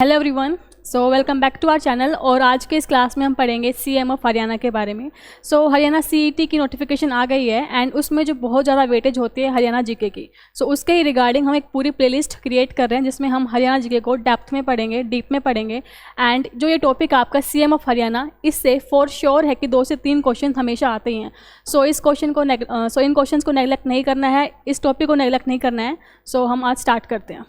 Hello everyone, so welcome back to our channel. और आज के इस क्लास में हम पढ़ेंगे सीएम ऑफ हरियाणा के बारे में। हरियाणा सीईटी की नोटिफिकेशन आ गई है एंड उसमें जो बहुत ज़्यादा वेटेज होती है हरियाणा जीके की। उसके ही रिगार्डिंग हम एक पूरी प्लेलिस्ट क्रिएट कर रहे हैं जिसमें हम हरियाणा जीके को डेप्थ में पढ़ेंगे, डीप में पढ़ेंगे। एंड जो ये टॉपिक आपका सीएम ऑफ हरियाणा, इससे फॉर श्योर है कि 2 से 3 क्वेश्चन हमेशा आते ही हैं। इन क्वेश्चन को नेगलेक्ट नहीं करना है, इस टॉपिक को नेगलेक्ट नहीं करना है। हम आज स्टार्ट करते हैं।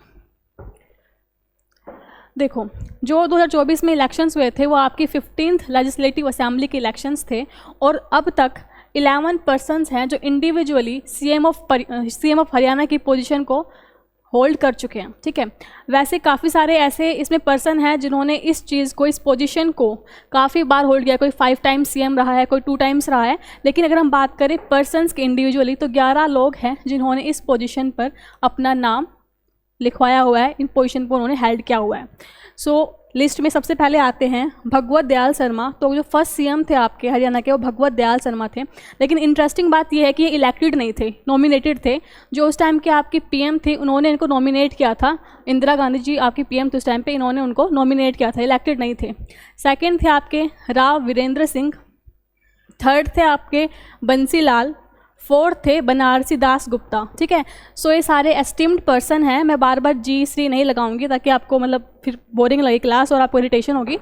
देखो, जो 2024 में इलेक्शंस हुए थे वो आपकी 15th लेजिस्लेटिव असेंबली के इलेक्शंस थे और अब तक 11 पर्सन्स हैं जो इंडिविजुअली सीएम ऑफ हरियाणा की पोजीशन को होल्ड कर चुके हैं। ठीक है, वैसे काफ़ी सारे ऐसे इसमें पर्सन हैं जिन्होंने इस चीज़ को, इस पोजीशन को काफ़ी बार होल्ड किया। कोई 5 टाइम्स सीएम रहा है, कोई 2 टाइम्स रहा है। लेकिन अगर हम बात करें पर्सन्स के इंडिविजुअली तो 11 लोग हैं जिन्होंने इस पोजीशन पर अपना नाम लिखवाया हुआ है, इन पोजीशन पर उन्होंने हेल्ड किया हुआ है। लिस्ट में सबसे पहले आते हैं भगवत दयाल शर्मा। तो जो फर्स्ट सीएम थे आपके हरियाणा के वो भगवत दयाल शर्मा थे। लेकिन इंटरेस्टिंग बात यह है कि ये इलेक्टेड नहीं थे, नॉमिनेटेड थे। जो उस टाइम के आपकी पीएम थे उन्होंने इनको नॉमिनेट किया था। इंदिरा गांधी जी आपकी पीएम थे उस टाइम पे, इन्होंने उनको नॉमिनेट किया था, इलेक्टेड नहीं थे। सेकेंड थे आपके राव वीरेंद्र सिंह। थर्ड थे आपके बंसी लाल। फोर्थ थे बनारसी दास गुप्ता। ठीक है, ये सारे एस्टीम्ड पर्सन हैं। मैं बार बार जी श्री नहीं लगाऊंगी ताकि आपको फिर बोरिंग लगे क्लास और आपको इरिटेशन होगी।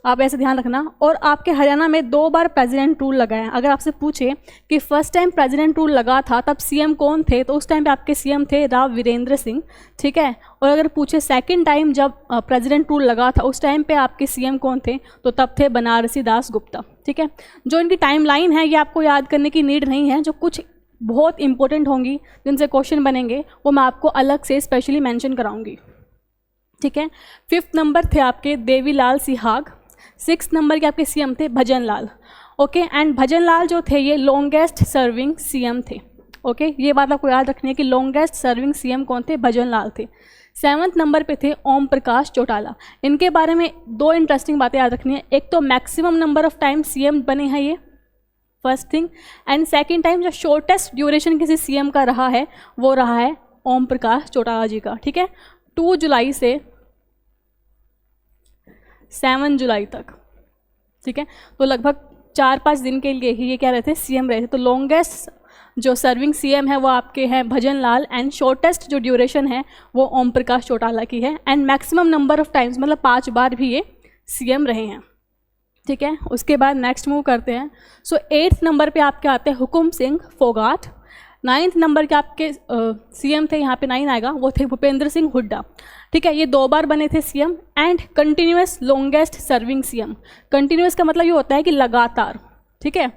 आप ऐसे ध्यान रखना। और आपके हरियाणा में 2 बार प्रेसिडेंट रूल लगा है। अगर आपसे पूछे कि फर्स्ट टाइम प्रेसिडेंट रूल लगा था तब सीएम कौन थे, तो उस टाइम पे आपके सीएम थे राव वीरेंद्र सिंह। ठीक है, और अगर पूछे सेकंड टाइम जब प्रेसिडेंट रूल लगा था उस टाइम पे आपके सीएम कौन थे, तो तब थे बनारसी दास गुप्ता। ठीक है, जो इनकी टाइमलाइन है ये आपको याद करने की नीड नहीं है। जो कुछ बहुत इंपॉर्टेंट होंगी जिनसे क्वेश्चन बनेंगे वो मैं आपको अलग से स्पेशली मेंशन कराऊंगी। ठीक है, 5th नंबर थे आपके देवीलाल सिहाग। 6th नंबर के आपके सीएम थे भजन लाल। ओके, एंड भजन लाल जो थे ये लॉन्गेस्ट सर्विंग सीएम थे। ओके, ये बात आपको याद रखनी है कि लॉन्गेस्ट सर्विंग सीएम कौन थे, भजन लाल थे। 7th नंबर पे थे ओम प्रकाश चौटाला। इनके बारे में 2 इंटरेस्टिंग बातें याद रखनी है। एक तो maximum number of time CM बने हैं ये, first thing. And second time जो शॉर्टेस्ट ड्यूरेशन किसी सीएम का रहा है वो रहा है ओम प्रकाश चौटाला जी का। ठीक है, 2 जुलाई से 7 जुलाई तक। ठीक है, तो लगभग 4-5 दिन के लिए ही ये क्या रहे थे, सीएम रहे थे। तो लॉन्गेस्ट जो सर्विंग सीएम है वो आपके हैं भजन लाल एंड शॉर्टेस्ट जो ड्यूरेशन है वो ओम प्रकाश चौटाला की है। And maximum number of times 5 बार भी ये सीएम रहे हैं। ठीक है, उसके बाद नेक्स्ट मूव करते हैं। 8th नंबर पे आपके आते हैं हुकुम सिंह फोगाट। 9th नंबर के आपके सीएम थे, यहाँ पे 9 आएगा, वो थे भूपेंद्र सिंह हुड्डा। ठीक है, ये 2 बार बने थे CM. And continuous longest serving CM. Continuous का मतलब ये होता है कि लगातार। ठीक है,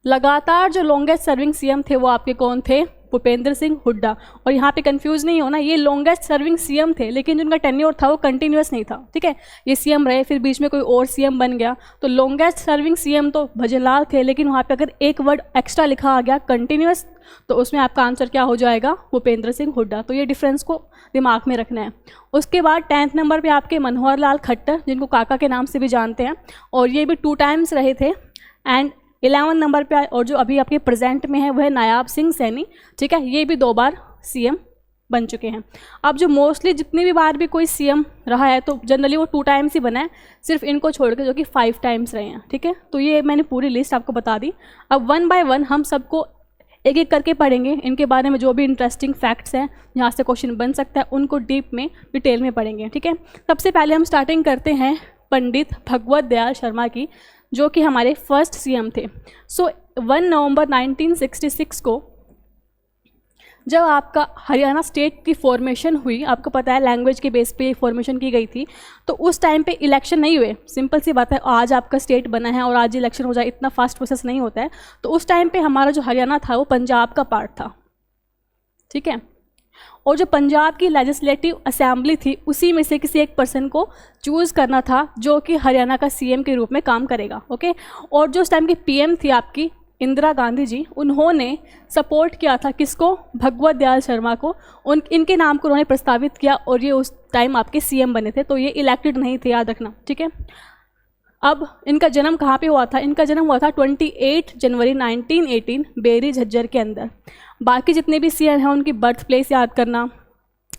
लगातार जो लॉन्गेस्ट सर्विंग सीएम थे वो आपके कौन थे, भूपेंद्र सिंह हुड्डा। और यहाँ पे कंफ्यूज नहीं होना, ये लॉन्गेस्ट सर्विंग सीएम थे लेकिन जिनका टेन्योर था वो कंटिन्यूस नहीं था। ठीक है, ये सीएम रहे फिर बीच में कोई और सीएम बन गया। तो लॉन्गेस्ट सर्विंग सीएम तो भजनलाल थे, लेकिन वहाँ पे अगर एक वर्ड एक्स्ट्रा लिखा आ गया कंटिन्यूस तो उसमें आपका आंसर क्या हो जाएगा, भूपेंद्र सिंह हुड्डा। तो ये डिफरेंस को दिमाग में रखना है। उसके बाद 10th नंबर पर आपके मनोहर लाल खट्टर, जिनको काका के नाम से भी जानते हैं, और ये भी 2 टाइम्स रहे थे। एंड 11 नंबर पे और जो अभी आपके प्रेजेंट में है वह नायाब सिंह सैनी। ठीक है, ये भी 2 बार सीएम बन चुके हैं। अब जो मोस्टली जितनी भी बार भी कोई सीएम रहा है तो जनरली वो 2 टाइम्स ही बना है, सिर्फ इनको छोड़ के जो कि 5 टाइम्स रहे हैं। ठीक है, तो ये मैंने पूरी लिस्ट आपको बता दी। अब 1 बाय 1 हम सबको एक एक करके पढ़ेंगे। इनके बारे में जो भी इंटरेस्टिंग फैक्ट्स हैं जहाँ से क्वेश्चन बन सकता है उनको डीप में डिटेल में पढ़ेंगे। ठीक है, सबसे पहले हम स्टार्टिंग करते हैं पंडित भगवत दयाल शर्मा की, जो कि हमारे फर्स्ट सीएम थे। 1 नवंबर 1966 को जब आपका हरियाणा स्टेट की फॉर्मेशन हुई, आपको पता है लैंग्वेज के बेस पे फॉर्मेशन की गई थी, तो उस टाइम पे इलेक्शन नहीं हुए। सिंपल सी बात है, आज आपका स्टेट बना है और आज इलेक्शन हो जाए, इतना फास्ट प्रोसेस नहीं होता है। तो उस टाइम पे हमारा जो हरियाणा था वो पंजाब का पार्ट था। ठीक है, और जो पंजाब की लेजिस्लेटिव असेंबली थी उसी में से किसी एक पर्सन को चूज़ करना था जो कि हरियाणा का सीएम के रूप में काम करेगा। ओके, और जो उस टाइम की पीएम थी आपकी इंदिरा गांधी जी, उन्होंने सपोर्ट किया था किसको, भगवत दयाल शर्मा को। इनके नाम को उन्होंने प्रस्तावित किया और ये उस टाइम आपके सीएम बने थे। तो ये इलेक्टेड नहीं थे, याद रखना। ठीक है, अब इनका जन्म कहाँ पे हुआ था, इनका जन्म हुआ था 28 जनवरी 1918 बेरी झज्जर के अंदर। बाकी जितने भी सीएम हैं उनकी बर्थ प्लेस याद करना,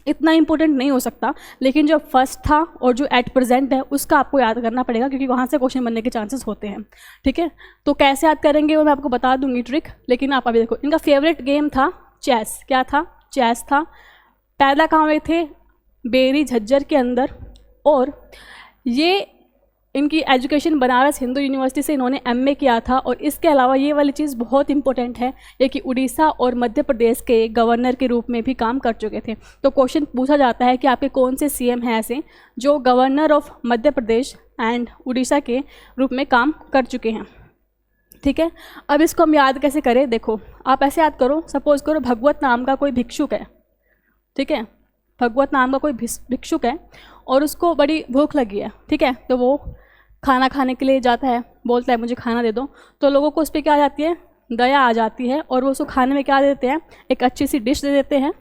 इतना इंपॉर्टेंट नहीं हो सकता, लेकिन जो फर्स्ट था और जो एट प्रेजेंट है उसका आपको याद करना पड़ेगा, क्योंकि वहाँ से क्वेश्चन बनने के चांसेस होते हैं। ठीक है, तो कैसे याद करेंगे वो मैं आपको बता दूंगी ट्रिक, लेकिन आप अभी देखो इनका फेवरेट गेम था चेस। क्या था? चेस था। पैदा कहाँ हुए थे? बेरी झज्जर के अंदर। और ये इनकी एजुकेशन बनारस हिंदू यूनिवर्सिटी से इन्होंने एमए किया था। और इसके अलावा ये वाली चीज़ बहुत इंपॉर्टेंट है, ये कि उड़ीसा और मध्य प्रदेश के गवर्नर के रूप में भी काम कर चुके थे। तो क्वेश्चन पूछा जाता है कि आपके कौन से सीएम हैं ऐसे जो governor of Madhya Pradesh and Orissa के रूप में काम कर चुके हैं। ठीक है, अब इसको हम याद कैसे करें? देखो आप ऐसे याद करो, सपोज करो भगवत नाम का कोई भिक्षुक है। ठीक है, भगवत नाम का कोई भिक्षुक है और उसको बड़ी भूख लगी है। ठीक है, तो वो खाना खाने के लिए जाता है, बोलता है मुझे खाना दे दो। तो लोगों को उस पर क्या आ जाती है? दया आ जाती है, और वो उसको खाने में क्या देते हैं? एक अच्छी सी डिश दे देते हैं।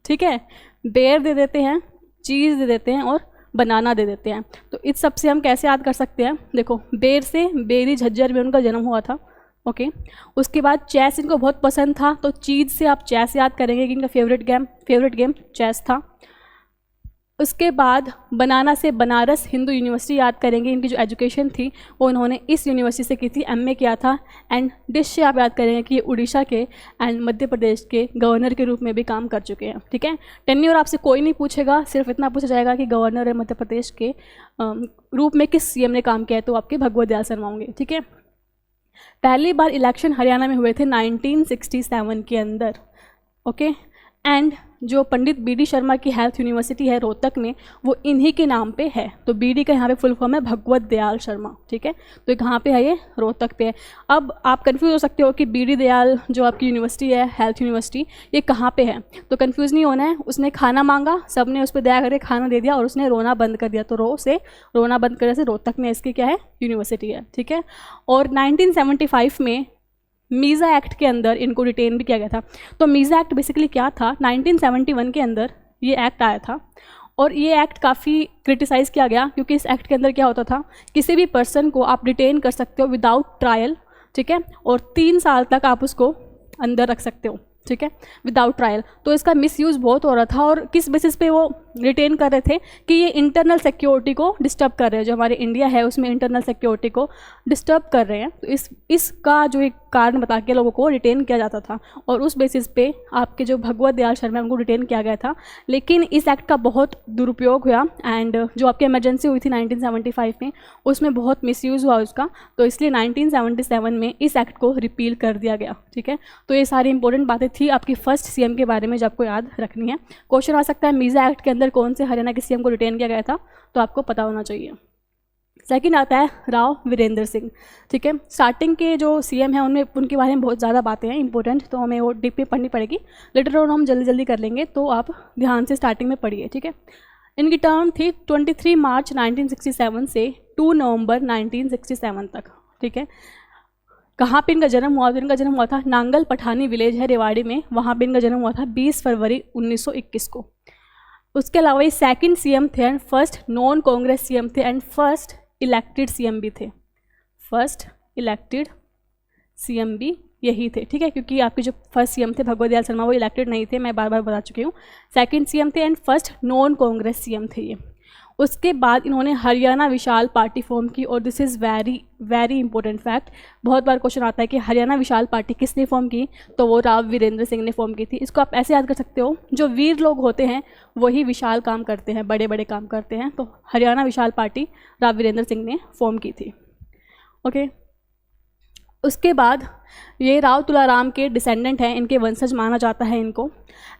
ठीक है, बेर दे देते हैं, चीज़ दे देते हैं और बनाना दे देते हैं। तो इस सब से हम कैसे याद कर सकते हैं? देखो बेर से बेरी झज्जर में उनका जन्म हुआ था। ओके, उसके बाद चेस इनको बहुत पसंद था, तो चीज़ से आप चेस याद करेंगे कि इनका फेवरेट गेम चेस था। उसके बाद बनाना से बनारस हिंदू यूनिवर्सिटी याद करेंगे, इनकी जो एजुकेशन थी वो इन्होंने इस यूनिवर्सिटी से की थी, एमए किया था। एंड डिश से आप याद करेंगे कि ये उड़ीसा के एंड मध्य प्रदेश के गवर्नर के रूप में भी काम कर चुके हैं। ठीक है, टेन्योर आपसे कोई नहीं पूछेगा, सिर्फ इतना पूछा जाएगा कि गवर्नर है मध्य प्रदेश के रूप में किस सीएम ने काम किया है, तो आपके भगवत दयाल शर्मा होंगे। ठीक है, पहली बार इलेक्शन हरियाणा में हुए थे 1967 के अंदर। ओके, एंड जो पंडित बीडी शर्मा की हेल्थ यूनिवर्सिटी है रोहतक में, वो इन्हीं के नाम पे है। तो बीडी का यहाँ पे फुल फॉर्म है भगवत दयाल शर्मा। ठीक है, तो कहाँ पे है? ये रोहतक पे है। अब आप कंफ्यूज हो सकते हो कि बीडी दयाल जो आपकी यूनिवर्सिटी है हेल्थ यूनिवर्सिटी, ये कहाँ पे है? तो कंफ्यूज नहीं होना है। उसने खाना मांगा, सब ने उस पर दया करके खाना दे दिया और उसने रोना बंद कर दिया। तो रोना बंद करने से रोहतक में इसकी क्या है? यूनिवर्सिटी है। ठीक है, और 1975 में मीज़ा एक्ट के अंदर इनको डिटेन भी किया गया था। तो मीज़ा एक्ट बेसिकली क्या था? 1971 के अंदर ये एक्ट आया था, और ये एक्ट काफ़ी क्रिटिसाइज़ किया गया, क्योंकि इस एक्ट के अंदर क्या होता था? किसी भी पर्सन को आप डिटेन कर सकते हो विदाउट ट्रायल। ठीक है, और 3 साल तक आप उसको अंदर रख सकते हो। ठीक है, विदाउट ट्रायल। तो इसका मिसयूज़ बहुत हो रहा था, और किस बेसिस पे वो रिटेन कर रहे थे कि ये इंटरनल सिक्योरिटी को डिस्टर्ब कर रहे हैं, जो हमारे इंडिया है उसमें इंटरनल सिक्योरिटी को डिस्टर्ब कर रहे हैं। तो इसका जो एक कारण बता के लोगों को रिटेन किया जाता था, और उस बेसिस पे आपके जो भगवत दयाल शर्मा उनको रिटेन किया गया था। लेकिन इस एक्ट का बहुत दुरुपयोग हुआ, एंड जो आपकी इमरजेंसी हुई थी 1975 में, उसमें बहुत मिसयूज़ हुआ उसका। तो इसलिए 1977 में इस एक्ट को रिपील कर दिया गया। ठीक है, तो ये सारी इंपॉर्टेंट बातें थी आपकी फर्स्ट सीएम के बारे में जो आपको याद रखनी है। क्वेश्चन आ सकता है मीज़ा एक्ट के अंदर कौन से हरियाणा के सीएम को रिटेन किया गया था, तो आपको पता होना चाहिए। सेकंड आता है राव वीरेंद्र सिंह। ठीक है, स्टार्टिंग के जो सीएम हैं उनमें उनके बारे में बहुत ज़्यादा बातें हैं इंपॉर्टेंट, तो हमें वो डीप में पढ़नी पड़ेगी। लेटर ऑन हम जल्दी जल्दी कर लेंगे, तो आप ध्यान से स्टार्टिंग में पढ़िए। ठीक है, इनकी टर्म थी 23 मार्च 1967 से 2 नवंबर 1967 तक। ठीक है, कहाँ पे इनका जन्म हुआ? तो इनका जन्म हुआ था नांगल पठानी विलेज है रेवाड़ी में, वहाँ पे इनका जन्म हुआ था 20 फरवरी 1921 को। उसके अलावा ये सेकंड सीएम थे and first non Congress CM थे एंड फर्स्ट इलेक्टेड सीएम भी थे। फर्स्ट इलेक्टेड सीएम भी यही थे। ठीक है, क्योंकि आपके जो फर्स्ट सीएम थे भगवत दयाल शर्मा वो इलेक्टेड नहीं थे, मैं बार बार बता चुकी हूँ। सेकंड सीएम थे and first non Congress CM थे ये। उसके बाद इन्होंने हरियाणा विशाल पार्टी फॉर्म की, और this is very very important fact. बहुत बार क्वेश्चन आता है कि हरियाणा विशाल पार्टी किसने फॉर्म की, तो वो राव वीरेंद्र सिंह ने फॉर्म की थी। इसको आप ऐसे याद कर सकते हो, जो वीर लोग होते हैं वही विशाल काम करते हैं, बड़े बड़े काम करते हैं। तो हरियाणा विशाल पार्टी राव वीरेंद्र सिंह ने फॉर्म की थी। ओके, उसके बाद ये राव तुलाराम के डिसेंडेंट हैं, इनके वंशज माना जाता है इनको।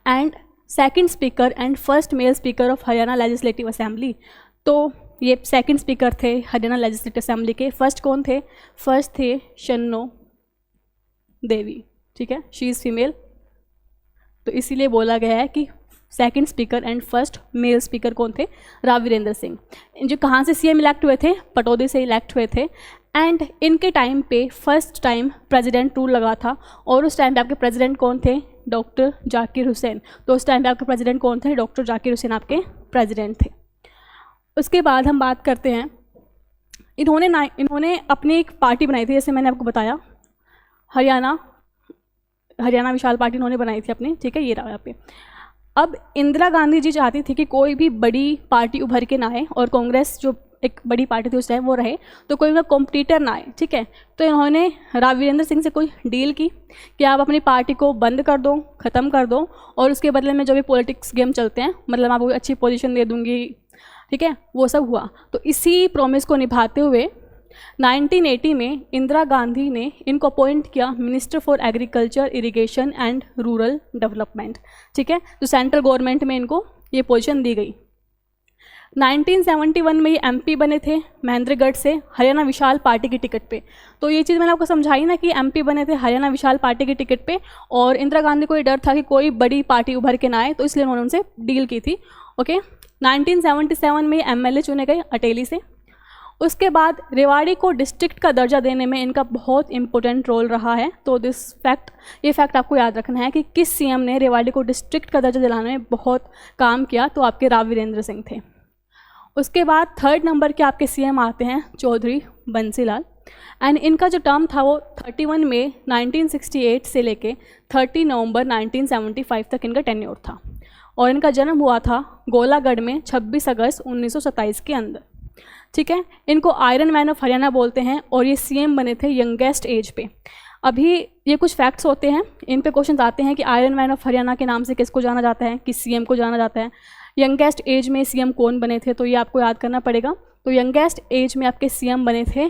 And second speaker and first male speaker of Haryana legislative assembly. तो ये सेकंड स्पीकर थे हरियाणा लेजिस्लेटिव असेंबली के। फर्स्ट कौन थे? फर्स्ट थे शन्नो देवी। ठीक है, शी इज़ फीमेल, तो इसीलिए बोला गया है कि second speaker and first male speaker कौन थे? राव वीरेंद्र सिंह। जो कहाँ से सीएम इलेक्ट हुए थे? पटौदी से इलेक्ट हुए थे। एंड इनके टाइम पे फर्स्ट टाइम प्रेसिडेंट रूल लगा था, और उस टाइम पे आपके प्रेसिडेंट कौन थे? डॉक्टर जाकिर हुसैन। तो उस टाइम पे आपके प्रेसिडेंट कौन थे? डॉक्टर जाकिर हुसैन आपके प्रेसिडेंट थे। उसके बाद हम बात करते हैं, इन्होंने अपनी एक पार्टी बनाई थी, जैसे मैंने आपको बताया हरियाणा विशाल पार्टी इन्होंने बनाई थी अपनी। ठीक है, ये रहा यहाँ पे। अब इंदिरा गांधी जी चाहती थी कि कोई भी बड़ी पार्टी उभर के ना आए और कांग्रेस जो एक बड़ी पार्टी थी उस टाइम वो रहे, तो कोई उनका कॉम्पिटिटर ना आए, ठीक है। तो इन्होंने राव वीरेंद्र सिंह से कोई डील की कि आप अपनी पार्टी को बंद कर दो, ख़त्म कर दो, और उसके बदले में जो भी पॉलिटिक्स गेम चलते हैं, मतलब आपको अच्छी पोजीशन दे दूंगी, ठीक है, वो सब हुआ। तो इसी प्रॉमिस को निभाते हुए 1980 में इंदिरा गांधी ने इनको अपॉइंट किया minister for agriculture, irrigation and rural development, ठीक है। तो सेंट्रल गवर्नमेंट में इनको ये पोजीशन दी गई। 1971 में ये एमपी बने थे महेंद्रगढ़ से, हरियाणा विशाल पार्टी की टिकट पे। तो ये चीज़ मैंने आपको समझाई ना कि एमपी बने थे हरियाणा विशाल पार्टी की टिकट पे, और इंदिरा गांधी को ये डर था कि कोई बड़ी पार्टी उभर के ना आए, तो इसलिए उन्होंने उनसे डील की थी। ओके, 1977 में ये एमएलए चुने गए अटेली से। उसके बाद रेवाड़ी को डिस्ट्रिक्ट का दर्जा देने में इनका बहुत इंपॉर्टेंट रोल रहा है। तो ये फैक्ट आपको याद रखना है कि किस सीएम ने रेवाड़ी को डिस्ट्रिक्ट का दर्जा दिलाने में बहुत काम किया, तो आपके राव वीरेंद्र सिंह थे। उसके बाद 3rd नंबर के आपके सीएम आते हैं चौधरी बंसीलाल, एंड इनका जो टर्म था वो 31 मई 1968 से लेके 30 नवंबर 1975 तक इनका टेन्योर था, और इनका जन्म हुआ था गोलागढ़ में 26 अगस्त 1927 के अंदर, ठीक है। इनको आयरन मैन ऑफ हरियाणा बोलते हैं, और ये सीएम बने थे यंगेस्ट एज पे। अभी ये कुछ फैक्ट्स होते हैं, इन पे क्वेश्चन आते हैं कि आयरन मैन ऑफ हरियाणा के नाम से किसको जाना जाता है, किस सीएम को जाना जाता है, यंगेस्ट एज में सीएम कौन बने थे, तो ये आपको याद करना पड़ेगा। तो यंगेस्ट एज में आपके सीएम बने थे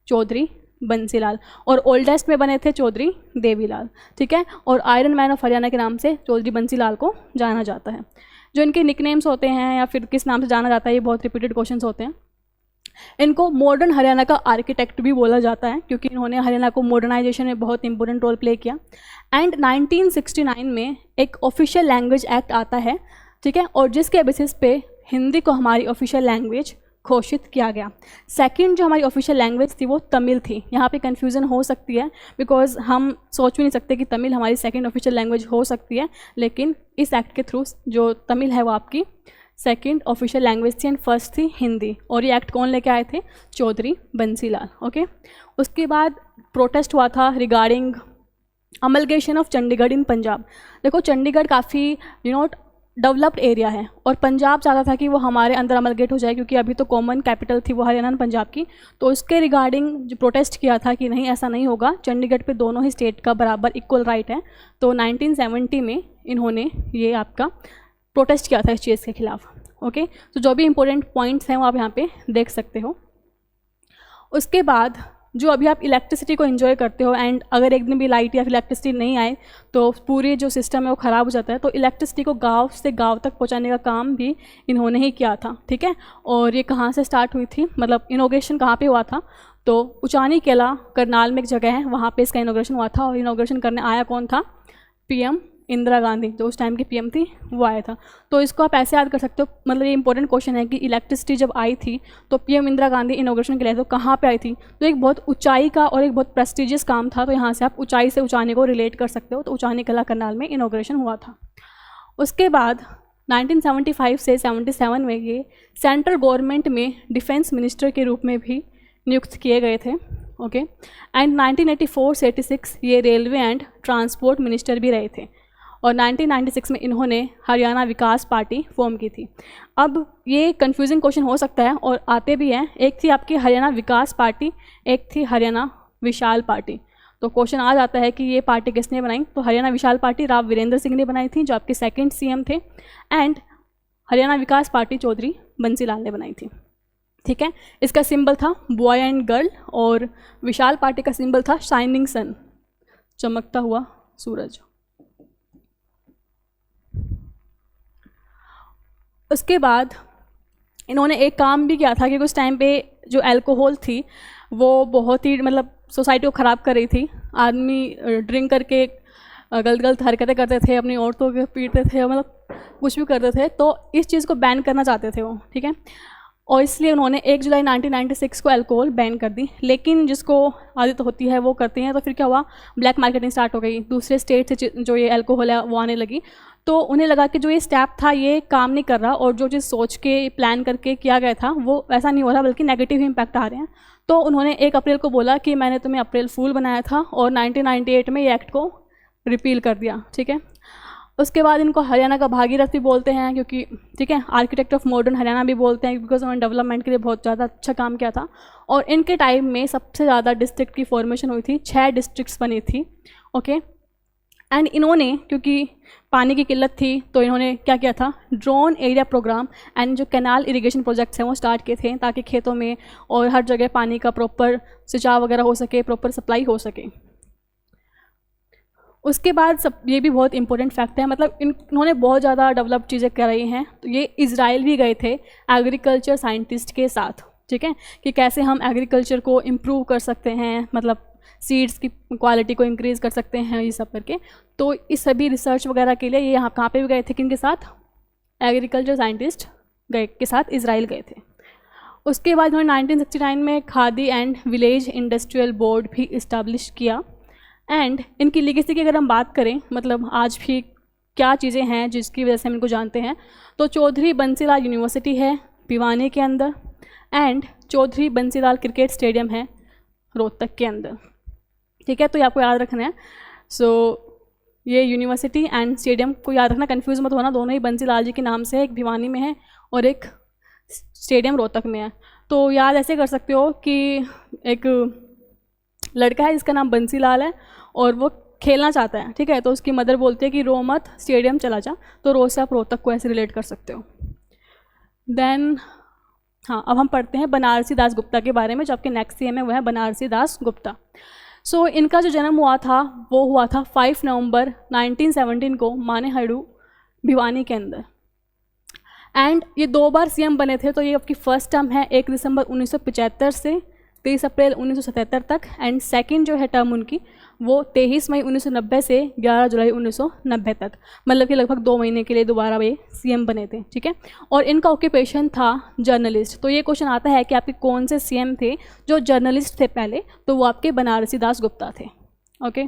चौधरी बंसीलाल, और ओल्डेस्ट में बने थे चौधरी देवीलाल, ठीक है। और आयरन मैन ऑफ हरियाणा के नाम से चौधरी बंसीलाल को जाना जाता है। जो इनके निकनेम्स होते हैं या फिर किस नाम से जाना जाता है, ये बहुत रिपीटेड क्वेश्चन होते हैं। इनको मॉडर्न हरियाणा का आर्किटेक्ट भी बोला जाता है, क्योंकि इन्होंने हरियाणा को मॉडर्नाइजेशन में बहुत इंपॉर्टेंट रोल प्ले किया। एंड 1969 में एक ऑफिशियल लैंग्वेज एक्ट आता है, ठीक है, और जिसके बेसिस पे हिंदी को हमारी ऑफिशियल लैंग्वेज घोषित किया गया। सेकंड जो हमारी ऑफिशियल लैंग्वेज थी वो तमिल थी। यहाँ पे कन्फ्यूज़न हो सकती है, बिकॉज हम सोच भी नहीं सकते कि तमिल हमारी सेकंड ऑफिशियल लैंग्वेज हो सकती है, लेकिन इस एक्ट के थ्रू जो तमिल है वो आपकी सेकंड ऑफिशियल लैंग्वेज थी, एंड फर्स्ट थी हिंदी। और ये एक्ट कौन लेके आए थे? चौधरी बंसीलाल। ओके, उसके बाद प्रोटेस्ट हुआ था रिगार्डिंग अमलगेशन ऑफ चंडीगढ़ इन पंजाब। देखो चंडीगढ़ काफ़ी डेवलप्ड एरिया है, और पंजाब चाहता था कि वो हमारे अंदर अमलगेट हो जाए, क्योंकि अभी तो कॉमन कैपिटल थी वो हरियाणा पंजाब की। तो उसके रिगार्डिंग जो प्रोटेस्ट किया था कि नहीं ऐसा नहीं होगा, चंडीगढ़ पे दोनों ही स्टेट का बराबर इक्वल राइट है। तो 1970 में इन्होंने ये आपका प्रोटेस्ट किया था इस चीज़ के खिलाफ। ओके, तो जो भी इंपॉर्टेंट पॉइंट्स हैं वो आप यहाँ पे देख सकते हो। उसके बाद जो अभी आप इलेक्ट्रिसिटी को एंजॉय करते हो, एंड अगर एक दिन भी लाइट या फिर इलेक्ट्रिसिटी नहीं आए तो पूरे जो सिस्टम है वो ख़राब हो जाता है। तो इलेक्ट्रिसिटी को गांव से गांव तक पहुंचाने का काम भी इन्होंने ही किया था, ठीक है। और ये कहाँ से स्टार्ट हुई थी, मतलब इनॉग्रेशन कहाँ पे हुआ था? तो उचानी केला करनाल में एक जगह है, वहाँ पे इसका इनॉग्रेशन हुआ था। और इनॉग्रेशन करने आया कौन था? पीएम इंदिरा गांधी, जो उस टाइम की पीएम थी, वो आया था। तो इसको आप ऐसे याद कर सकते हो, मतलब ये इंपॉर्टेंट क्वेश्चन है कि इलेक्ट्रिसिटी जब आई थी तो पीएम इंदिरा गांधी इनॉग्रेशन के लिए तो कहाँ पे आई थी? तो एक बहुत ऊंचाई का और एक बहुत प्रेस्टिजियस काम था, तो यहाँ से आप ऊंचाई से उचानी को रिलेट कर सकते हो। तो उचानी कला करनाल में इनॉग्रेशन हुआ था। उसके बाद 1975 से 77 में ये सेंट्रल गवर्नमेंट में डिफेंस मिनिस्टर के रूप में भी नियुक्त किए गए थे। ओके, एंड 1984 से 86 ये रेलवे एंड ट्रांसपोर्ट मिनिस्टर भी रहे थे। और 1996 में इन्होंने हरियाणा विकास पार्टी फॉर्म की थी। अब ये कंफ्यूजिंग क्वेश्चन हो सकता है और आते भी हैं। एक थी आपकी हरियाणा विकास पार्टी, एक थी हरियाणा विशाल पार्टी। तो क्वेश्चन आ जाता है कि ये पार्टी किसने बनाई? तो हरियाणा विशाल पार्टी राव वीरेंद्र सिंह ने बनाई थी, जो आपके सेकंड सीएम थे, एंड हरियाणा विकास पार्टी चौधरी बंसीलाल ने बनाई थी, ठीक है। इसका सिंबल था बॉय एंड गर्ल, और विशाल पार्टी का सिंबल था शाइनिंग सन, चमकता हुआ सूरज। उसके बाद इन्होंने एक काम भी किया था कि कुछ टाइम पे जो अल्कोहल थी वो बहुत ही मतलब सोसाइटी को ख़राब कर रही थी। आदमी ड्रिंक करके गलत गलत हरकतें करते थे, अपनी औरतों को पीटते थे, मतलब कुछ भी करते थे। तो इस चीज़ को बैन करना चाहते थे वो, ठीक है। और इसलिए उन्होंने 1 जुलाई 1996 को अल्कोहल बैन कर दी। लेकिन जिसको आदत होती है वो करते हैं, तो फिर क्या हुआ? ब्लैक मार्केटिंग स्टार्ट हो गई, दूसरे स्टेट से जो ये अल्कोहल है वो आने लगी। तो उन्हें लगा कि जो ये स्टेप था ये काम नहीं कर रहा, और जो चीज़ सोच के प्लान करके किया गया था वो वैसा नहीं हो रहा, बल्कि नेगेटिव इम्पैक्ट आ रहे हैं। तो उन्होंने 1 अप्रैल को बोला कि मैंने तुम्हें अप्रैल फूल बनाया था, और 1998 में ये एक्ट को रिपील कर दिया, ठीक है। उसके बाद इनको हरियाणा का भागीरथ भी बोलते हैं, क्योंकि ठीक है आर्किटेक्ट ऑफ मॉडर्न हरियाणा भी बोलते हैं, बिकॉज उन्होंने डेवलपमेंट के लिए बहुत ज़्यादा अच्छा काम किया था। और इनके टाइम में सबसे ज़्यादा डिस्ट्रिक्ट की फॉर्मेशन हुई थी, 6 डिस्ट्रिक्ट्स बनी थी। ओके, एंड इन्होंने क्योंकि पानी की किल्लत थी तो इन्होंने क्या किया था, ड्रोन एरिया प्रोग्राम एंड जो कैनाल इरिगेशन प्रोजेक्ट्स हैं वो स्टार्ट किए थे, ताकि खेतों में और हर जगह पानी का प्रॉपर सिंचाव वगैरह हो सके, प्रॉपर सप्लाई हो सके। उसके बाद सब ये भी बहुत इंपॉर्टेंट फैक्ट है, मतलब इन्होंने बहुत ज़्यादा डेवलप चीज़ें कराई हैं। तो ये इज़राइल भी गए थे एग्रीकल्चर साइंटिस्ट के साथ, ठीक है, कि कैसे हम एग्रीकल्चर को इम्प्रूव कर सकते हैं, मतलब सीड्स की क्वालिटी को इंक्रीज़ कर सकते हैं, ये सब करके। तो इस सभी रिसर्च वगैरह के लिए ये यहाँ कहाँ पे भी गए थे, किनके साथ, एग्रीकल्चर साइंटिस्ट गए के साथ इज़राइल गए थे। उसके बाद उन्होंने 1969 में khadi and village industrial board भी इस्टेब्लिश किया। एंड इनकी लीगेसी की अगर हम बात करें, मतलब आज भी क्या चीज़ें हैं जिसकी वजह से हम इनको जानते हैं, तो चौधरी बंसीलाल यूनिवर्सिटी है भिवानी के अंदर, and Chaudhary Bansilal cricket stadium है रोहतक के अंदर, ठीक है। तो ये आपको याद रखना है। सो ये यूनिवर्सिटी एंड स्टेडियम को याद रखना, कंफ्यूज मत होना, दोनों ही बंसीलाल जी के नाम से है, एक भिवानी में है और एक स्टेडियम रोहतक में है। तो याद ऐसे कर सकते हो कि एक लड़का है जिसका नाम बंसीलाल है और वो खेलना चाहता है, ठीक है, तो उसकी मदर बोलती है कि रो मत, स्टेडियम चला जा, तो रोज से आप रोहतक को ऐसे रिलेट कर सकते हो। देन हाँ, अब हम पढ़ते हैं बनारसी दास गुप्ता के बारे में, जो आपके नेक्स्ट सीएम है वो है बनारसी दास गुप्ता। सो इनका जो जन्म हुआ था वो हुआ था 5 नवंबर 1917 को मानेहड़ू भिवानी के अंदर। एंड ये 2 बार सीएम बने थे, तो ये आपकी फर्स्ट टर्म है 1 दिसंबर 1975 से 23 अप्रैल 1977 तक, एंड सेकंड जो है टर्म उनकी वो 23 मई 1990 से 11 जुलाई 1990 तक, मतलब कि लगभग 2 महीने के लिए दोबारा ये सीएम बने थे, ठीक है। और इनका ऑक्यूपेशन था जर्नलिस्ट। तो ये क्वेश्चन आता है कि आपके कौन से सीएम थे जो जर्नलिस्ट थे पहले, तो वो आपके बनारसी दास गुप्ता थे। ओके,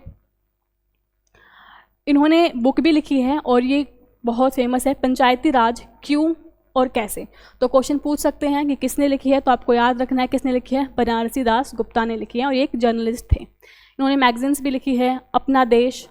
इन्होंने बुक भी लिखी है और ये बहुत फेमस है, पंचायती राज क्यों और कैसे। तो क्वेश्चन पूछ सकते हैं कि किसने लिखी है, तो आपको याद रखना है किसने लिखी है, बनारसी दास गुप्ता ने लिखी है, और ये एक जर्नलिस्ट थे। इन्होंने मैगजीन्स भी लिखी है, अपना देश,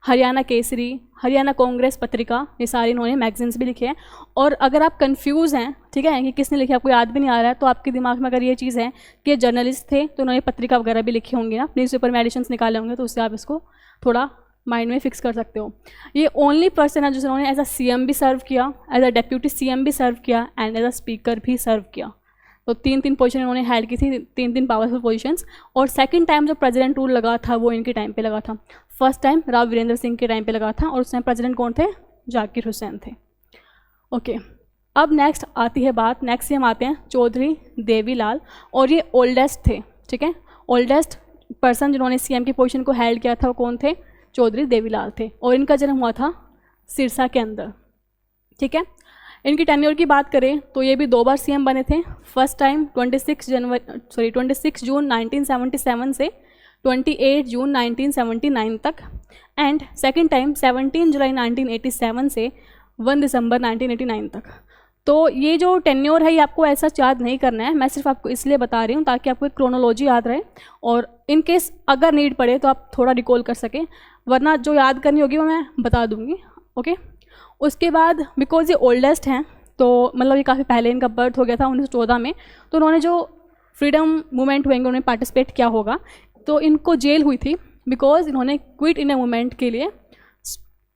हरियाणा केसरी, हरियाणा कांग्रेस पत्रिका, ये सारी इन्होंने मैगजीन्स भी लिखे हैं। और अगर आप कंफ्यूज हैं, ठीक है, कि किसने लिखी, आपको याद भी नहीं आ रहा है, तो आपके दिमाग में अगर ये चीज़ है कि ये जर्नलिस्ट थे तो उन्होंने पत्रिका वगैरह भी लिखी होंगी ना, न्यूज़पेपर में एडिशंस निकाले होंगे, तो उससे आप इसको थोड़ा माइंड में फिक्स कर सकते हो। ये ओनली पर्सन है जिन्होंने एज अ सीएम भी सर्व किया, एज अ डेप्यूटी सीएम भी सर्व किया, एंड एज अ स्पीकर भी सर्व किया। तो 3 पोजीशन इन्होंने हैंड की थी, 3 पावरफुल पोजीशंस। और सेकंड टाइम जो प्रेसिडेंट रूल लगा था वो इनके टाइम पे लगा था। फर्स्ट टाइम राव वीरेंद्र सिंह के टाइम पे लगा था, और उस टाइम प्रेसिडेंट कौन थे, जाकिर हुसैन थे। ओके, अब नेक्स्ट आती है बात, नेक्स्ट से हम आते हैं चौधरी देवीलाल, और ये ओल्डेस्ट थे, ठीक है। ओल्डेस्ट पर्सन जिन्होंने सीएम की पोजीशन को हेल्ड किया था वो कौन थे, चौधरी देवीलाल थे, और इनका जन्म हुआ था सिरसा के अंदर, ठीक है। इनकी टेन्योर की बात करें तो ये भी 2 बार सीएम बने थे। फर्स्ट टाइम 26 जून 1977 से 28 जून 1979 तक, एंड सेकंड टाइम 17 जुलाई 1987 से 1 दिसंबर 1989 तक। तो ये जो टेन्योर है ये आपको ऐसा याद नहीं करना है, मैं सिर्फ आपको इसलिए बता रही हूँ ताकि आपको एक क्रोनोलॉजी याद रहे, और इन केस अगर नीड पड़े तो आप थोड़ा रिकॉल कर सकें, वरना जो याद करनी होगी वो मैं बता दूँगी। ओके, उसके बाद बिकॉज ये ओल्डेस्ट हैं, तो मतलब ये काफ़ी पहले इनका बर्थ हो गया था 1914 में, तो उन्होंने जो फ्रीडम मूवमेंट हुएंगे उन्होंने पार्टिसिपेट किया होगा, तो इनको जेल हुई थी बिकॉज इन्होंने क्विट इंडिया मूवमेंट के लिए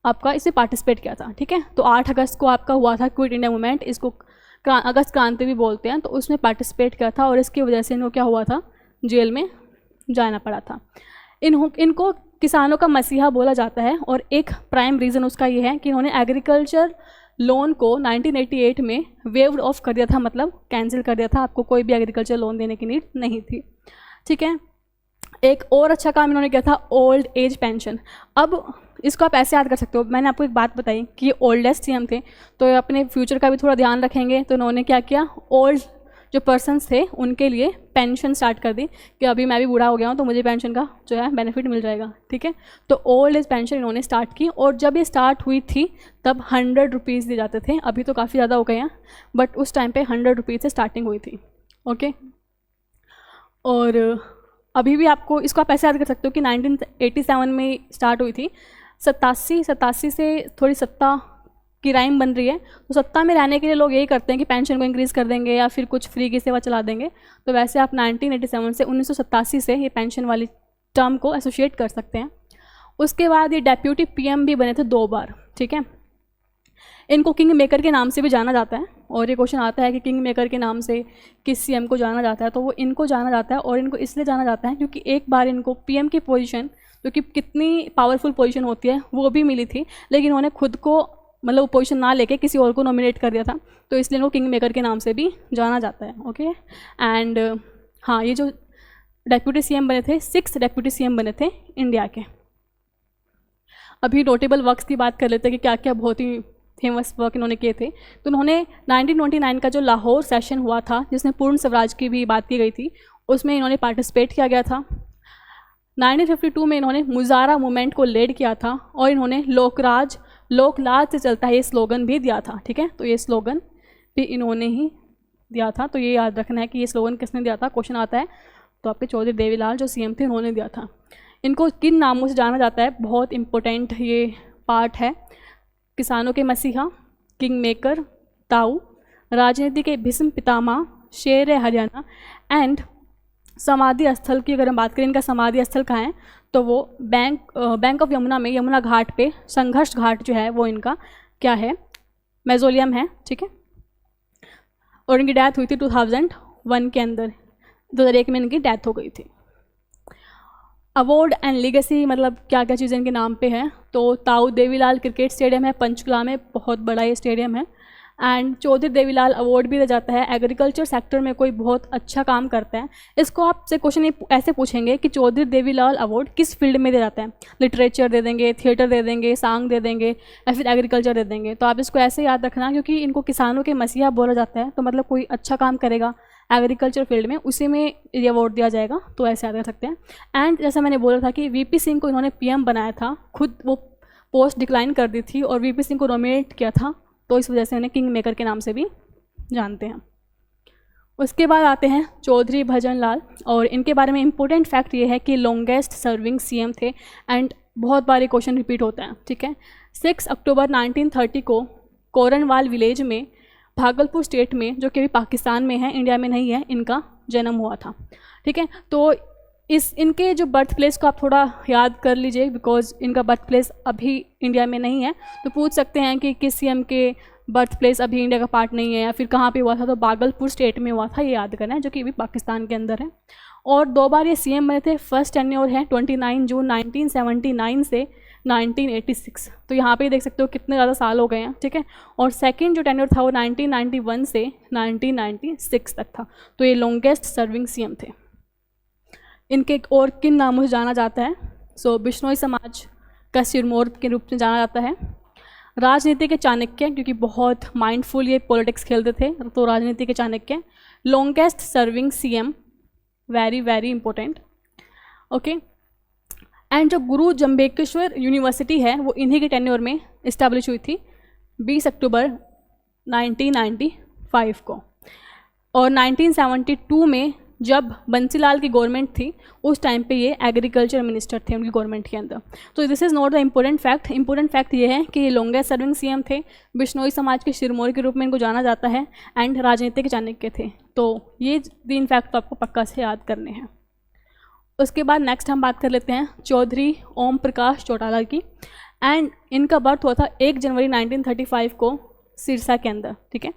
आपका इसे पार्टिसिपेट किया था, ठीक है। तो 8 अगस्त को आपका हुआ था क्विट इंडिया मूवमेंट, इसको अगस्त क्रांति भी बोलते हैं, तो उसमें पार्टिसिपेट किया था, और इसकी वजह से इनको क्या हुआ था, जेल में जाना पड़ा था। इनको किसानों का मसीहा बोला जाता है, और एक प्राइम रीज़न उसका ये है कि इन्होंने एग्रीकल्चर लोन को 1988 में वेव्ड ऑफ कर दिया था, मतलब कैंसिल कर दिया था, आपको कोई भी एग्रीकल्चर लोन देने की नीड नहीं थी, ठीक है। एक और अच्छा काम इन्होंने किया था, ओल्ड एज पेंशन। अब इसको आप ऐसे याद कर सकते हो, मैंने आपको एक बात बताई कि ये ओल्डेस्ट सीएम थे, तो ये अपने फ्यूचर का भी थोड़ा ध्यान रखेंगे, तो इन्होंने क्या किया, ओल्ड जो पर्सन्स थे उनके लिए पेंशन स्टार्ट कर दी, कि अभी मैं भी बूढ़ा हो गया हूँ तो मुझे पेंशन का जो है बेनिफिट मिल जाएगा, ठीक है। तो ओल्ड एज पेंशन इन्होंने स्टार्ट की, और जब ये स्टार्ट हुई थी तब 100 रुपीज़ दिए जाते थे, अभी तो काफ़ी ज़्यादा हो गए हैं, बट उस टाइम पे 100 रुपीज़ से स्टार्टिंग हुई थी। ओके, और अभी भी आपको इसको आप ऐसे याद कर सकते हो कि 1987 में स्टार्ट हुई थी, सतासी से थोड़ी सत्ता की राइम बन रही है, तो सत्ता में रहने के लिए लोग यही करते हैं कि पेंशन को इंक्रीज़ कर देंगे या फिर कुछ फ्री की सेवा चला देंगे। तो वैसे आप 1987 से 1987 से ये पेंशन वाली टर्म को एसोसिएट कर सकते हैं। उसके बाद ये डेप्यूटी पीएम भी बने थे 2 बार, ठीक है। इनको किंग मेकर के नाम से भी जाना जाता है, और ये क्वेश्चन आता है कि किंग मेकर के नाम से किस सीएम को जाना जाता है, तो वो इनको जाना जाता है। और इनको इसलिए जाना जाता है क्योंकि एक बार इनको पीएम की पोजीशन, जो कि कितनी पावरफुल पोजीशन होती है, वो भी मिली थी, लेकिन उन्होंने खुद को मतलब वो पोजीशन ना लेके किसी और को नॉमिनेट कर दिया था, तो इसलिए इनको किंग मेकर के नाम से भी जाना जाता है। ओके, एंड हाँ, ये जो डेप्यूटी सीएम बने थे, 6 डेप्यूटी सीएम बने थे इंडिया के। अभी नोटेबल वर्क्स की बात कर लेते हैं कि क्या क्या बहुत ही फेमस वर्क इन्होंने किए थे। तो उन्होंने 1929 का जो लाहौर सेशन हुआ था, जिसमें पूर्ण स्वराज की भी बात की गई थी, उसमें इन्होंने पार्टिसिपेट किया गया था। 1952 में इन्होंने मुजारा मूवमेंट को लीड किया था, और इन्होंने लोकलाज से चलता है ये स्लोगन भी दिया था, ठीक है। तो ये स्लोगन भी इन्होंने ही दिया था, तो ये याद रखना है कि ये स्लोगन किसने दिया था, क्वेश्चन आता है। तो आपके चौधरी देवीलाल जो सीएम थे, उन्होंने दिया था। इनको किन नामों से जाना जाता है, बहुत इंपॉर्टेंट ये पार्ट है। किसानों के मसीहा, किंग मेकर, ताऊ, राजनीति के भीष्म पितामह, शेर हरियाणा, एंड समाधि स्थल की अगर हम बात करें, इनका समाधि स्थल कहाँ है, तो वो बैंक ऑफ यमुना में, यमुना घाट पे, संघर्ष घाट जो है वो इनका क्या है, मेजोलियम है, ठीक है। और इनकी डेथ हुई थी 2001 के अंदर, 2001 में इनकी डेथ हो गई थी। अवार्ड एंड लीगेसी मतलब क्या क्या चीज़ें इनके नाम पे है, तो ताऊ देवीलाल क्रिकेट स्टेडियम है पंचकुला में, बहुत बड़ा ये स्टेडियम है। एंड चौधरी देवीलाल अवार्ड भी दिया जाता है, एग्रीकल्चर सेक्टर में कोई बहुत अच्छा काम करता है। इसको आपसे क्वेश्चन ऐसे पूछेंगे कि चौधरी देवीलाल अवार्ड किस फील्ड में दिया जाता है, लिटरेचर दे देंगे, थिएटर दे देंगे, सॉन्ग दे देंगे, या फिर एग्रीकल्चर दे देंगे। तो आप इसको ऐसे याद रखना, क्योंकि इनको किसानों के मसीहा बोला जाता है, तो मतलब कोई अच्छा काम करेगा एग्रीकल्चर फील्ड में, उसी में ये अवार्ड दिया जाएगा, तो ऐसे याद कर सकते हैं। एंड जैसा मैंने बोला था कि वीपी सिंह को इन्होंने पीएम बनाया था, खुद वो पोस्ट डिक्लाइन कर दी थी और वीपी सिंह को नॉमिनेट किया था, तो इस वजह से इन्हें किंग मेकर के नाम से भी जानते हैं। उसके बाद आते हैं चौधरी भजन लाल, और इनके बारे में इंपॉर्टेंट फैक्ट ये है कि लॉन्गेस्ट सर्विंग सीएम थे, एंड बहुत बार ये क्वेश्चन रिपीट होता है, ठीक है। 6 अक्टूबर 1930 को कोरनवाल विलेज में, भागलपुर स्टेट में, जो कि अभी पाकिस्तान में है, इंडिया में नहीं है, इनका जन्म हुआ था, ठीक है। तो इनके जो बर्थ प्लेस को आप थोड़ा याद कर लीजिए, बिकॉज इनका बर्थ प्लेस अभी इंडिया में नहीं है। तो पूछ सकते हैं कि किस सीएम के बर्थ प्लेस अभी इंडिया का पार्ट नहीं है, या फिर कहाँ पे हुआ था, तो भागलपुर स्टेट में हुआ था, ये याद करना है, जो कि अभी पाकिस्तान के अंदर है। और 2 बार ये सीएम बने थे। फर्स्ट टेन्योर है 29 जून 1979 से 1986, तो यहाँ पे देख सकते हो कितने ज़्यादा साल हो गए हैं, ठीक है। और सेकंड जो टेन्योर था वो 1991 से 1996 तक था, तो ये लॉन्गेस्ट सर्विंग सीएम थे। इनके और किन नामों से जाना जाता है, सो बिश्नोई समाज का सिरमौर के रूप में जाना जाता है। राजनीति के चाणक्य, क्योंकि बहुत माइंडफुल ये पॉलिटिक्स खेलते थे, तो राजनीति के Chanakya. Longest serving CM, very very important, okay. And जो गुरु जम्बेकेश्वर यूनिवर्सिटी है वो इन्हीं के टेन्योर में इस्टेब्लिश हुई थी 20 अक्टूबर 1995 को। और 1972 में जब बंसीलाल की गवर्नमेंट थी, उस टाइम पे ये एग्रीकल्चर मिनिस्टर थे उनकी गवर्नमेंट के अंदर। तो this is not the important fact. Important fact ये है कि ये लॉन्गेस्ट सर्विंग सीएम थे, बिश्नोई समाज के सिरमौर के रूप में इनको जाना जाता है, एंड राजनीतिक चाणक्य थे। तो ये 3 फैक्ट तो आपको पक्का से याद करने हैं। उसके बाद नेक्स्ट हम बात कर लेते हैं चौधरी ओम प्रकाश चौटाला की, एंड इनका बर्थ हुआ था 1 जनवरी 1935 को सिरसा के अंदर, ठीक है।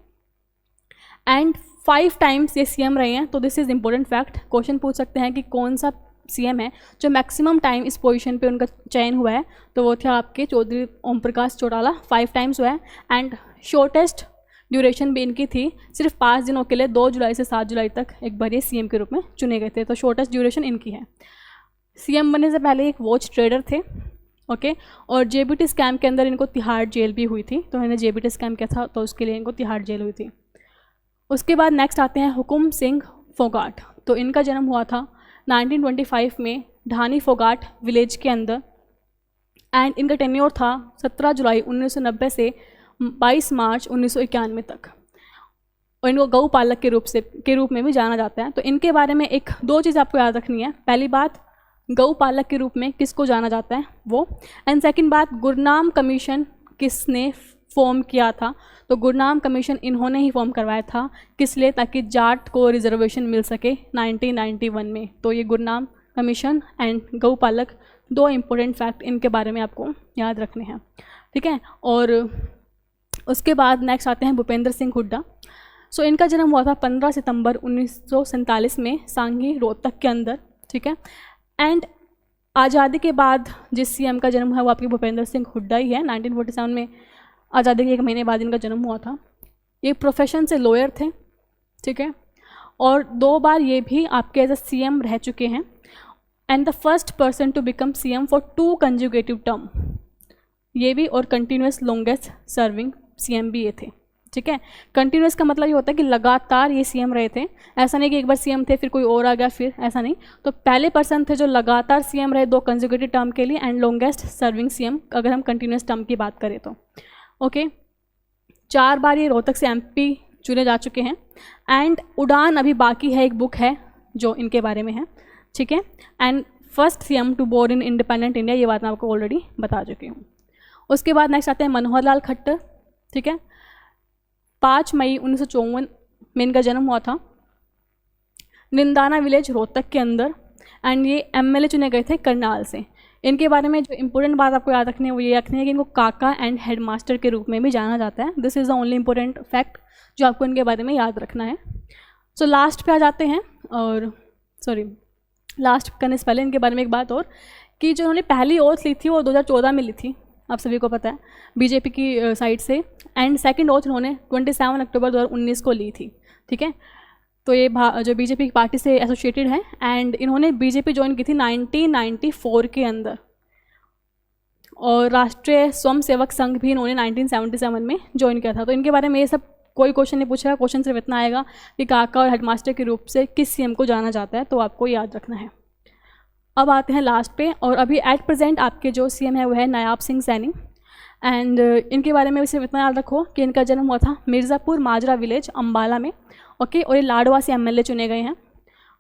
एंड 5 टाइम्स ये सीएम रहे हैं, तो this is important fact. Question पूछ सकते हैं कि कौन सा सीएम है जो मैक्सिमम टाइम इस पोजीशन पे उनका चयन हुआ है, तो वो थे आपके चौधरी ओम प्रकाश चौटाला, 5 टाइम्स हुआ है। एंड शॉर्टेस्ट ड्यूरेशन भी इनकी थी, सिर्फ 5 दिनों के लिए 2 जुलाई से 7 जुलाई तक एक बार ये सीएम के रूप में चुने गए थे, तो शॉर्टेस्ट ड्यूरेशन इनकी है। सीएम बनने से पहले एक वॉच ट्रेडर थे, ओके। और जेबीटी स्कैम के अंदर इनको तिहाड़ जेल भी हुई थी, तो इन्हें जेबीटी स्कैम किया था, तो उसके लिए इनको तिहाड़ जेल हुई थी। उसके बाद नेक्स्ट आते हैं हुकुम सिंह फोगाट, तो इनका जन्म हुआ था 1925 में ढानी फोगाट विलेज के अंदर, एंड इनका टेन्योर था 17 जुलाई 1990 से 22 मार्च 1991 तक। और इनको गौ पालक के रूप में भी जाना जाता है। तो इनके बारे में 1-2 चीज़ आपको याद रखनी है। पहली बात, गौपालक के रूप में किसको जाना जाता है वो। एंड सेकंड बात, गुरनाम कमीशन किसने फॉर्म किया था, तो गुरनाम कमीशन इन्होंने ही फॉर्म करवाया था, किस लिए, ताकि जाट को रिजर्वेशन मिल सके 1991 में। तो ये गुरनाम कमीशन एंड गौपालक, दो इम्पोर्टेंट फैक्ट इनके बारे में आपको याद रखने हैं, ठीक है। और उसके बाद नेक्स्ट आते हैं भूपेंद्र सिंह हुड्डा। सो इनका जन्म हुआ था 15 सितंबर 1947 में सांगी रोहतक के अंदर, ठीक है। एंड आज़ादी के बाद जिस सीएम का जन्म है वो आपके भूपेंद्र सिंह हुड्डा ही है। 1947 में आज़ादी के 1 महीने बाद इनका जन्म हुआ था। ये प्रोफेशन से लॉयर थे, ठीक है, और 2 बार ये भी आपके एज अ सीएम रह चुके हैं। And the first person to become CM for 2 conjugative term, ये भी, और कंटिन्यूस लॉन्गेस्ट सर्विंग सीएम भी ये थे, ठीक है। कंटिन्यूस का मतलब ये होता है कि लगातार ये सीएम रहे थे, ऐसा नहीं कि एक बार सीएम थे फिर कोई और आ गया फिर, ऐसा नहीं। तो पहले पर्सन थे जो लगातार सीएम रहे 2 कंज्यूगेटिव टर्म के लिए, एंड लॉन्गेस्ट सर्विंग सीएम अगर हम कंटिन्यूस टर्म की बात करें तो, ओके। 4 बार ये रोहतक से एमपी चुने जा चुके हैं। एंड उड़ान अभी बाकी है, एक बुक है जो इनके बारे में है, ठीक है। And first CM to born in independent India, ये बात मैं आपको ऑलरेडी बता चुकी हूँ। उसके बाद नेक्स्ट आते हैं मनोहर लाल खट्टर, ठीक है। 5 मई 1954 में इनका जन्म हुआ था, निंदाना विलेज रोहतक के अंदर। एंड ये एमएलए चुने गए थे करनाल से। इनके बारे में जो इंपॉर्टेंट बात आपको याद रखनी है वो ये रखनी है कि इनको काका एंड हेडमास्टर के रूप में भी जाना जाता है। This is the only important fact जो आपको इनके बारे में याद रखना है। सो लास्ट पे आ जाते हैं, और लास्ट करने से पहले इनके बारे में एक बात और, कि जो उन्होंने पहली ओथ ली थी वो 2014 में ली थी, आप सभी को पता है, बीजेपी की साइड से। एंड सेकंड ओथ उन्होंने 27 अक्टूबर 2019 को ली थी, ठीक है। तो ये जो बीजेपी की पार्टी से एसोसिएटेड है। एंड इन्होंने बीजेपी ज्वाइन की थी 1994 के अंदर, और राष्ट्रीय स्वयं सेवक संघ भी इन्होंने 1977 में ज्वाइन किया था। तो इनके बारे में ये सब कोई क्वेश्चन नहीं पूछा, क्वेश्चन सिर्फ इतना आएगा कि काका और हेडमास्टर के रूप से किस सीएम को जाना जाता है, तो आपको याद रखना है। अब आते हैं लास्ट पे, और अभी एट प्रेजेंट आपके जो सीएम है वो है नायाब सिंह सैनी। एंड इनके बारे में सिर्फ इतना याद रखो कि इनका जन्म हुआ था मिर्ज़ापुर माजरा विलेज अम्बाला में, ओके। और ये लाडवा से एमएलए चुने गए हैं,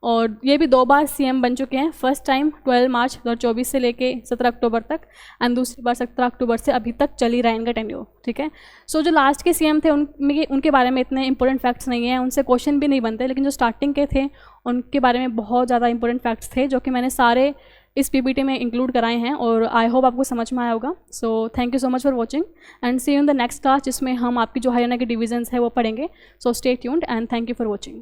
और ये भी 2 बार सीएम बन चुके हैं। फर्स्ट टाइम 12 मार्च 2024 से लेके 17 अक्टूबर तक, एंड दूसरी बार 17 अक्टूबर से अभी तक चल ही रहा है इनका टेन्योर, ठीक है। सो जो लास्ट के सीएम थे उनके बारे में इतने इंपॉर्टेंट फैक्ट्स नहीं हैं, उनसे क्वेश्चन भी नहीं बनते, लेकिन जो स्टार्टिंग के थे उनके बारे में बहुत ज़्यादा इंपॉर्टेंट फैक्ट्स थे, जो कि मैंने सारे इस पीपीटी में इंक्लूड कराए हैं, और आई होप आपको समझ में आया होगा। So thank you so much for watching, and see you in the next class, जिसमें हम आपकी जो हरियाणा की डिविजन्स है वो पढ़ेंगे। So stay tuned and thank you for watching.